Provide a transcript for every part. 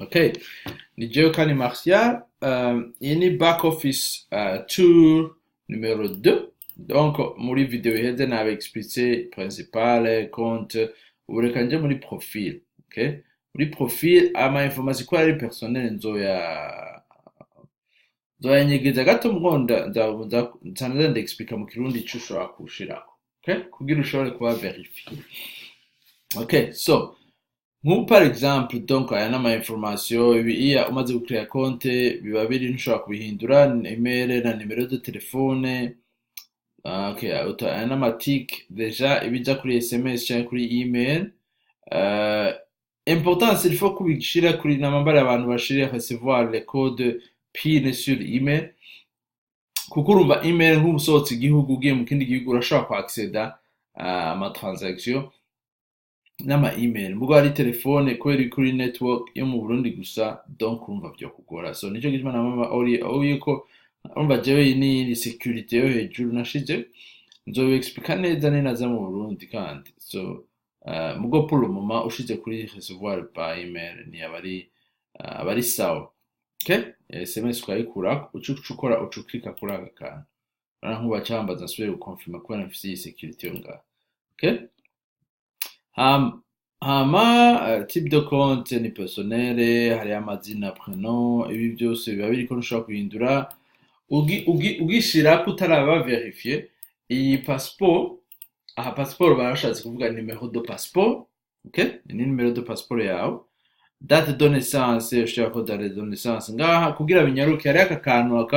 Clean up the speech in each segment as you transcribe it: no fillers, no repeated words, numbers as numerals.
Okay, ni jewe kandi Martial, iyi ni back office tour numero 2. Donc muri video iheze nabe expliqué principale, compte, ubu reka nje muri profil. Okay, muri profil ama information ko ari personnel nzoyanyegeza gato mgonda nza ndexplica mu kirundi ico ushobora kushirako. Okay, kugira ushobore kuba verifier. Okay, so nk'ubu par exemple donc aya nama information iya umaze gukrea konte biba biri ntushobora kubihindura email na numero de telefone. Okay, aya nama tic deja ibija kuri SMS cyangwa kuri email. Important il faut kubishira kuri namambara abantu bashire recevoir les codes PIN sur email, kuko urumva email nk'ubusohotse igihugu ugiye mu kindi gihugu urashobora ku acceda ama transaction n'ama email, mugo ari telefone kweri kuri network yo mu Burundi gusa, donc urumva byo kugora. So nico gituma namama ori ko urumva jewe ni security yo hejuru nashize nzobe explica neza neza mu Burundi kandi. So mugo pour le moment ushize kuri recevoir par email ni abari sawa. Okay, SMS ukayikura ucukora ucukika kuri aka kantu nkuba cyambaza nsubire gukonfirma ko nafise iyi security yo ngaho. Okay, hama type de compte ni personnel, hari amazina, prénom, ibi byose biba biriko ntushobora kuhindura ugishira kutaraba verifier. Iyi passeport, aha passeport barashatse kuvuga numéro de passeport. Okay, ni numéro de passeport yawe. Date de naissance, ushaka ko date de naissance ngaha kugira binyaruke hari aka kantu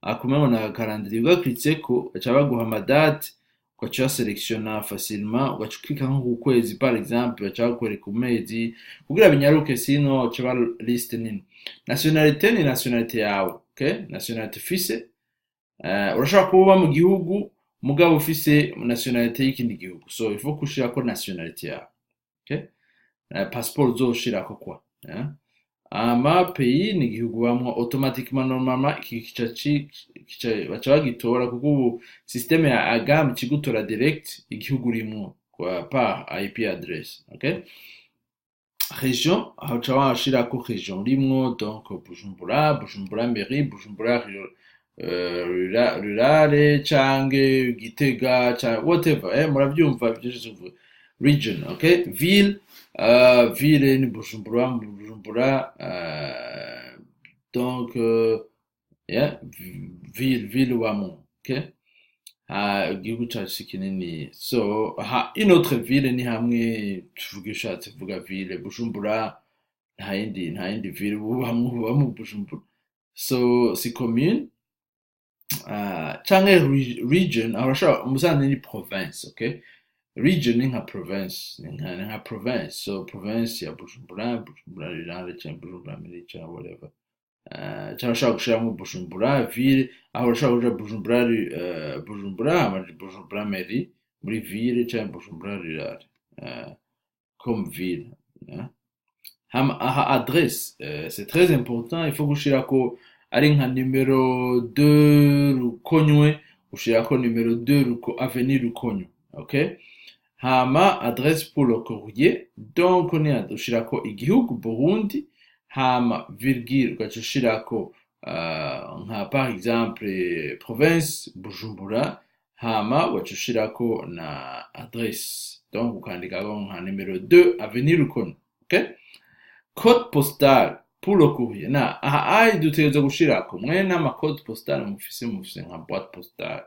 akumemo na calendrier ugakritse ko aca baguha amadate ugaca selectiona facilement, ugaca ukika nko ku kwezi par exemple baca bakwereka umezi kugira binyaruke, sino uca ba liste nini. Nationalité ni nationalité yawe. Okay, nationalité ufise, urashaka kuba mu gihugu mugabo ufise nationalité y'ikindi gihugu, so il faut kushira ko nationalité yawe. Okay, passport uzoshirako kwa. Ama pays ni gihugu bamwe automatiquement normalement kica baca bagitora kuko ubu systeme ya agam kigutora direct igihugu rimwe kwa par IP address. Okay, région aho ca washirako région rimwe, donc Bujumbura mairie, Bujumbura rurale canke Gitega canke whatever, muravyumva ibyo region. Okay, ville ni Bujumbura, donc yeah, ville wamo. Okay, igihugu cacu kinini, so une autre ville ni hamwe tuvuga ushatse kuvuga ville Bujumbura, nta yindi ville bamwe Bujumbura, so si commune canke region aho urashobora umusanze ni province. Okay, region ni nka province, nka province, so province ya Bujumbura rirare cyangwa Bujumbura mairie cyangwa whatever. Cyangwa ushaka gushiramo Bujumbura ville, aho ushaka kuja Bujumbura mairie muri ville cyangwa Bujumbura rirare comme ville. Aha adresse, c'est très important, il faut gushirako ari nka numero 2 Rukonywe, ushirako numero 2 avenue Rukonywe. Okay, hama adresse pour le courrier, donc ni ushirako igihugu Burundi, hama virgule ugaca ushirako nka par exemple province Bujumbura, hama ugaca ushirako na adresse, donc ukandikako nka numero 2 avenue Rukonywe. Okay, code postal pour le courrier, na aha dutegerezwa gushirako mwene ama code postal mufise nka boîte postale,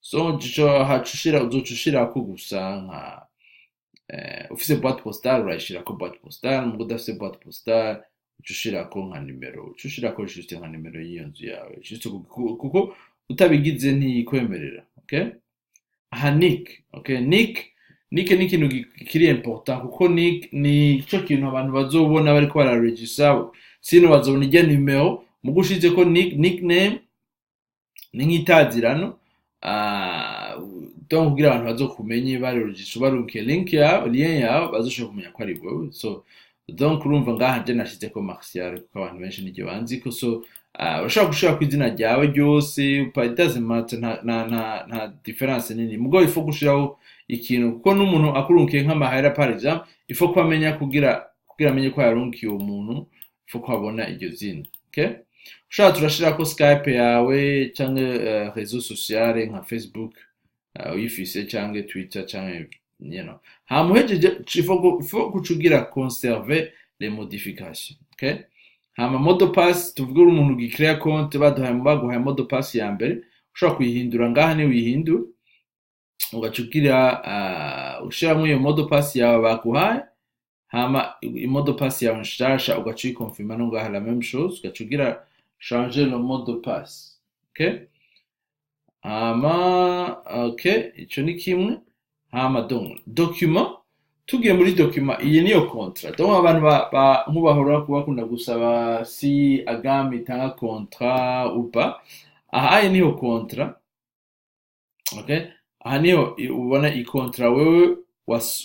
so uzocushirako gusa nka ufise boîte postale urayishirako boîte postale, mugo udafise boîte postale ucushirako nka numero, ucushirako juste nka numero y'iyo nzu yawe, juste kuko utabigize ntiyikwemerera. Okay, aha nick. Okay, nick ni ikintu kiri important kuko nick ni cyo kintu abantu bazobona bariko bararegister, sino bazobona ijya numero mugo ushize ko nickname ni nk'itazirano, donc kugira abantu bazokumenye baregister barunke link yawe, lien yawe, bazoshobora kumenya ko ari wowe. So donc urumva ngaha je nashize ko Martial kuko abantu benshi nige banzi ko, so urashobora gushira ku izina ryawe ryose, it doesn't matter, nta difference nini, mugo il faut gushiraho ikintu kuko n'umuntu akurunkiye nk'amahera par exemple, il faut kwamenya kugira amenye ko yarunkiye uwo muntu, faut ko habona iryo zina, okay? Ushaka turashirako Skype yawe canke réseau social nka Facebook uyifise canke Twitter canke hama uhejeje faut kucugira conserver les modifications, okay? Hama mot de passe tuvuge umuntu ugicrea compte baguhaye mot de passe ya mbere ushobora kuyihindura ngaha ni uyihindura ugacugira ushiramwo iyo mot de passe yawe baguhaye hama mot de passe yawe nshasha ugacikonfirma no ngaha la même chose ugacugira changer le mot de passe, okay? Hama okay, ico ni kimwe. Hama donc document tugiye muri document iyi niyo contrat. Donc abantu nk'ubahora bakunda gusaba si agam itanga contrat ou pas. Aha iyi niyo contrat. Okay? Aha niyo ubona i contrat wewe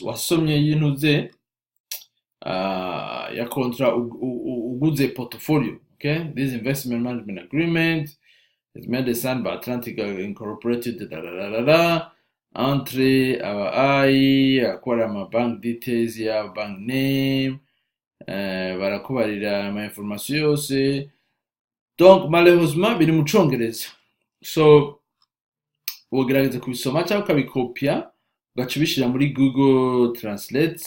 wasomye yintuze ya contrat uguze portfolio. Okay? This investment management agreement is made signed by Atlantic Incorporated entre abayi akora ama bank details ya bank name barakubarira ama information yose, donc malheureusement biri mu congereza, so ugerageza kubisoma cyangwa ukabikopia ugacubishira muri Google Translate,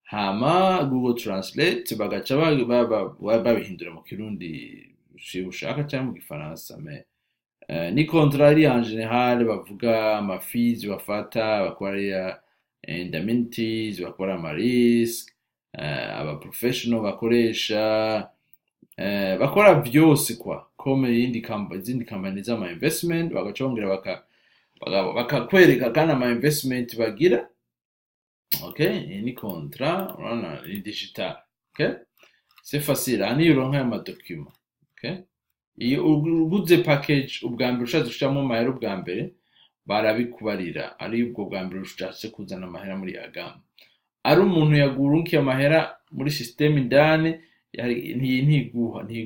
hama Google Translate bagaca babihindura mu kirundi ushaka cyangwa mu gifaransa. Ni contrari en general bavuga ama fees bafata bakora indemnities bakora ama risk aba professional bakoresha bakora byose kwa comme izindi company z'ama investment bagacongera bakakwereka kana ama investment bagira, okay? Ni contrat ni digital, okay? C'est facile ani uronka ama document, okay? Iyo uguze package ubwambere ushatse gushiramo amahera ubwambere barabikubarira ari ubwo bwambere ushatse kuzana amahera muri agam, ari umuntu yagurunkiye amahera muri system indani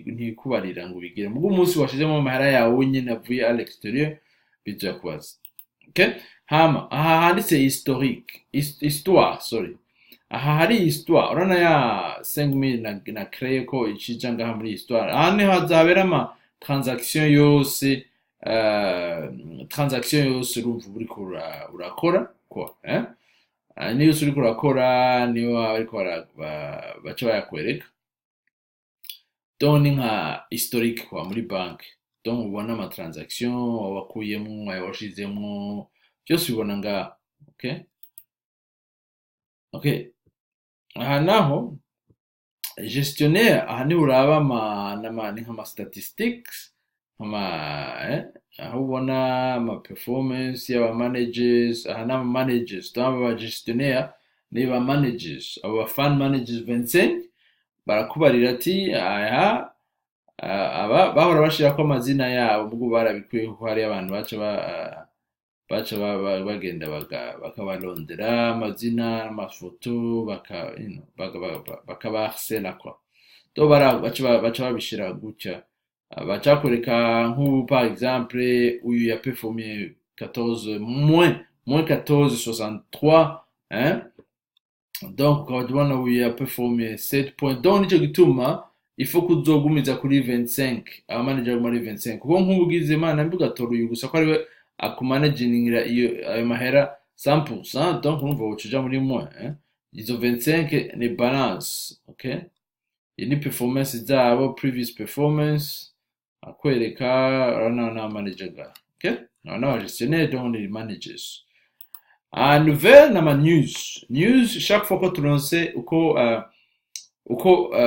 ntikubarira ngo bigire mu umunsi washizemo amahera yawe nyine avuye à l'extérieur bizakubaza, okay? Hama aha handitse histoire sorry, aha hari histoire urana ya 5000 na créer ko icija ngaha muri histoire, aha niho hazabera transaction yose urumva uriko urakora ko niyo uriko urakora niyo ariko baca bayakwereka, donc ni nka historique kwa muri banki, donc ubona ama transaction wakuyemo washizemo byose ubona nga, okay? Okay, aha naho gestionnaire aha ni uraba nk'ama statistics aho ubona ama performance y'aba managers, aha n'ama managers aba gestionnaire niba managers aba fund managers 25 barakubarira ati aha aba bahora bashira ko amazina yabo ubwo barabikwiye ko hari abantu baca bagenda bakabarondera amazina amafoto bakabaharcela kwa to baca babishira gutya bacakoreka nk'ubu par exemple uyu ya performé 14 moins 14,63 donc ukabona uyu ya performé 7 points, donc nico gituma il faut kuzogumiza kuri 25 abamanager muri 25 kuko nk'ubugize imana mbugatora uyu gusa ko ariwe akumanagingira iyo ayo mahera 100%, donc on va ucuja muri moins izo 25 ni balance, okay? Ni performance zabo previous performance akwereka na manager ga, okay? Na gestionnaire donc les managers nouvelle na news chaque fois ko turonse uko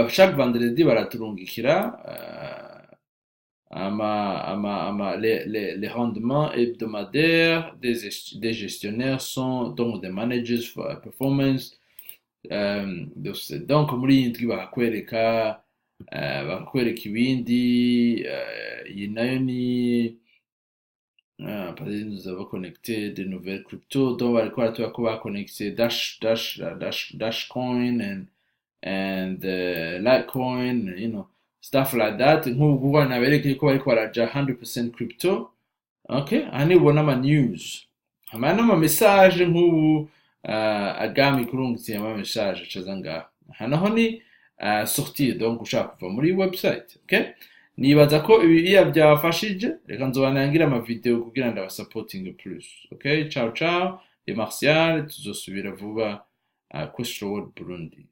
chaque vendredi baraturungikira les rendements hebdomadaires des gestionnaires sont donc des managers for performance, donc muri indwi bakwereka ibindi iyi nayo ni nous avons connecté de nouvelles cryptos, donc bariko baratubwira ko baconnecté Dashcoin and Litecoin, you know, stuff like that. Nk'ubu bana bereke ko bariko baraja 100% crypto, okay? Ani ubona ama news hamana ama message nk'ubu agami kurungitse ama message cazanga hanaho ni sortir donc ushaka kuva muri website, okay? Nibaza ko iya byabafashije, reka nzobanangira amavideo kugira ndabasupporting plus, okay? Ciao ciao, et Martial, tuzosubira vuba kuri Slow World Burundi.